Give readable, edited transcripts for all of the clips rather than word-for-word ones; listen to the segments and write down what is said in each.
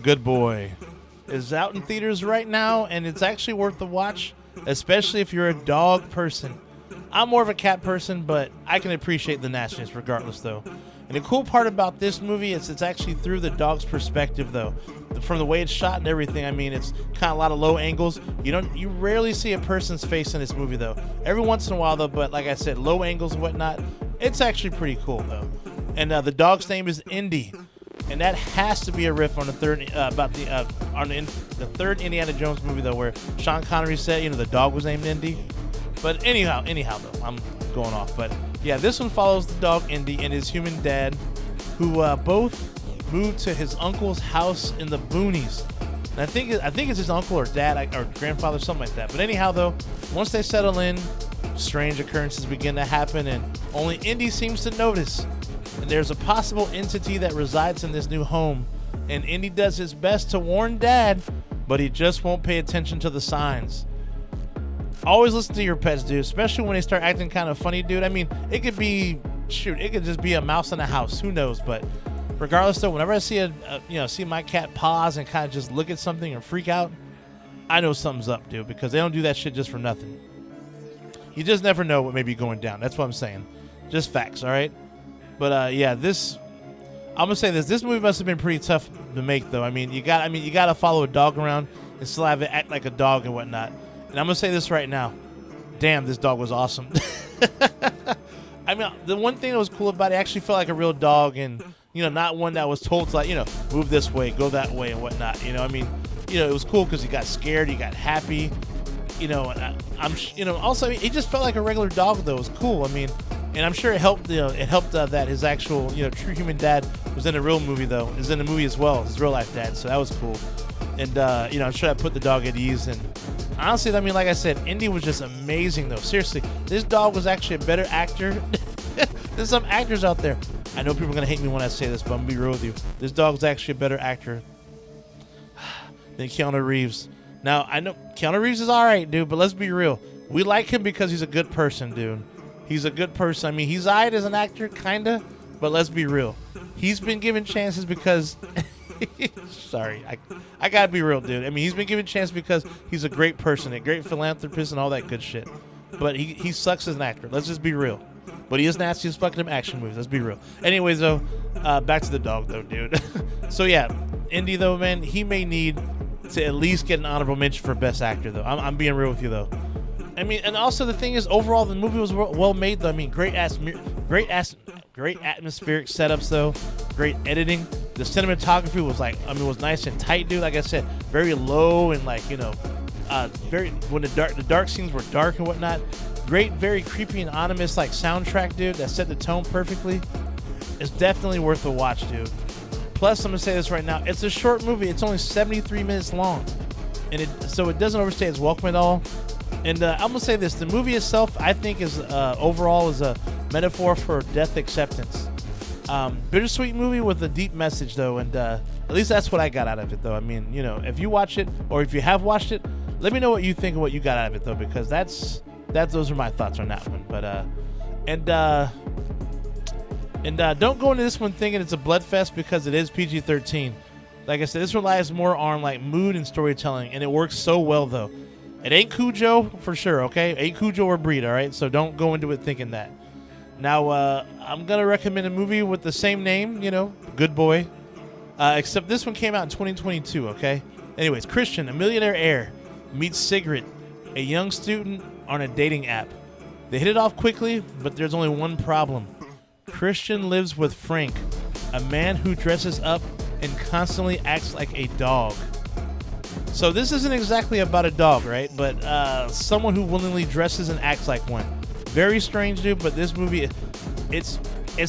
Good Boy is out in theaters right now, and it's actually worth the watch, especially if you're a dog person. I'm more of a cat person, but I can appreciate the nastiness regardless, though. And the cool part about this movie is it's actually through the dog's perspective, though. From the way it's shot and everything, I mean, it's kind of a lot of low angles. You rarely see a person's face in this movie, though. Every once in a while, though, but like I said, low angles and whatnot. It's actually pretty cool, though. And the dog's name is Indy, and that has to be a riff on the third the third Indiana Jones movie, though, where Sean Connery said, the dog was named Indy. But anyhow, though, I'm going off. But yeah, this one follows the dog Indy and his human dad, who both moved to his uncle's house in the boonies. And I think it's his uncle or dad or grandfather, something like that. But anyhow, though, once they settle in, strange occurrences begin to happen, and only Indy seems to notice. And there's a possible entity that resides in this new home, and Indy does his best to warn Dad, but he just won't pay attention to the signs. Always listen to your pets, dude, especially when they start acting kind of funny, dude. I mean, it could just be a mouse in a house. Who knows? But regardless, though, whenever I see see my cat pause and kind of just look at something and freak out, I know something's up, dude, because they don't do that shit just for nothing. You just never know what may be going down. That's what I'm saying. Just facts, all right? But I'm gonna say this movie must have been pretty tough to make, though. You gotta follow a dog around and still have it act like a dog and whatnot. And I'm gonna say this right now. Damn, this dog was awesome. The one thing that was cool about it actually felt like a real dog, and not one that was told to move this way, go that way, and whatnot. It was cool because you got scared, you got happy. Also, it just felt like a regular dog, though. It was cool. And I'm sure it helped. It helped that his actual, true human dad was in the real movie, though. Is in the movie as well, his real life dad. So that was cool. And I'm sure that put the dog at ease. And honestly, like I said, Indy was just amazing, though. Seriously, this dog was actually a better actor than some actors out there. I know people are gonna hate me when I say this, but I'm gonna be real with you. This dog's actually a better actor than Keanu Reeves. Now, I know Keanu Reeves is all right, dude, but let's be real. We like him because he's a good person, dude. He's a good person. He's all right as an actor, kind of, but let's be real. He's been given chances because... Sorry, I got to be real, dude. He's been given chances because he's a great person, a great philanthropist, and all that good shit. But he sucks as an actor. Let's just be real. But he is nasty as fucking action movies. Let's be real. Anyways, though, back to the dog, though, dude. So, yeah, Indy, though, man, he may need to at least get an honorable mention for Best Actor, though. I'm being real with you, though. And also the thing is, overall, the movie was well made, though. Great atmospheric setups, though. Great editing. The cinematography was nice and tight, dude. Like I said, very low and very when the dark scenes were dark and whatnot. Great, very creepy and ominous soundtrack, dude. That set the tone perfectly. It's definitely worth a watch, dude. Plus, I'm gonna say this right now. It's a short movie. It's only 73 minutes long, and so it doesn't overstay its welcome at all. And I'm gonna say this: the movie itself, I think, is overall is a metaphor for death acceptance. Bittersweet movie with a deep message, though, and at least that's what I got out of it, though. If you watch it or if you have watched it, let me know what you think and what you got out of it, though, because those are my thoughts on that one. But don't go into this one thinking it's a bloodfest because it is PG-13. Like I said, this relies more on mood and storytelling, and it works so well, though. It ain't Cujo for sure, okay? Ain't Cujo or Breed, all right? So don't go into it thinking that. Now, I'm going to recommend a movie with the same name, Good Boy. Except this one came out in 2022, okay? Anyways, Christian, a millionaire heir, meets Sigrid, a young student on a dating app. They hit it off quickly, but there's only one problem. Christian lives with Frank, a man who dresses up and constantly acts like a dog. So this isn't exactly about a dog, right? But someone who willingly dresses and acts like one. Very strange, dude, but this movie, it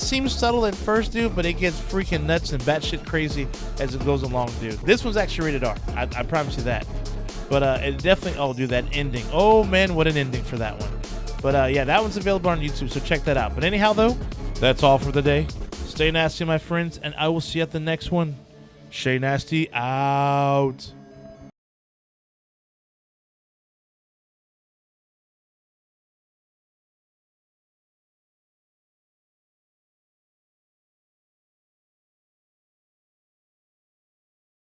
seems subtle at first, dude, but it gets freaking nuts and batshit crazy as it goes along, dude. This one's actually rated R. I promise you that. But it definitely, dude, that ending. Oh, man, what an ending for that one. But yeah, that one's available on YouTube, so check that out. But anyhow, though, that's all for the day. Stay nasty, my friends, and I will see you at the next one. Shay Nasty out.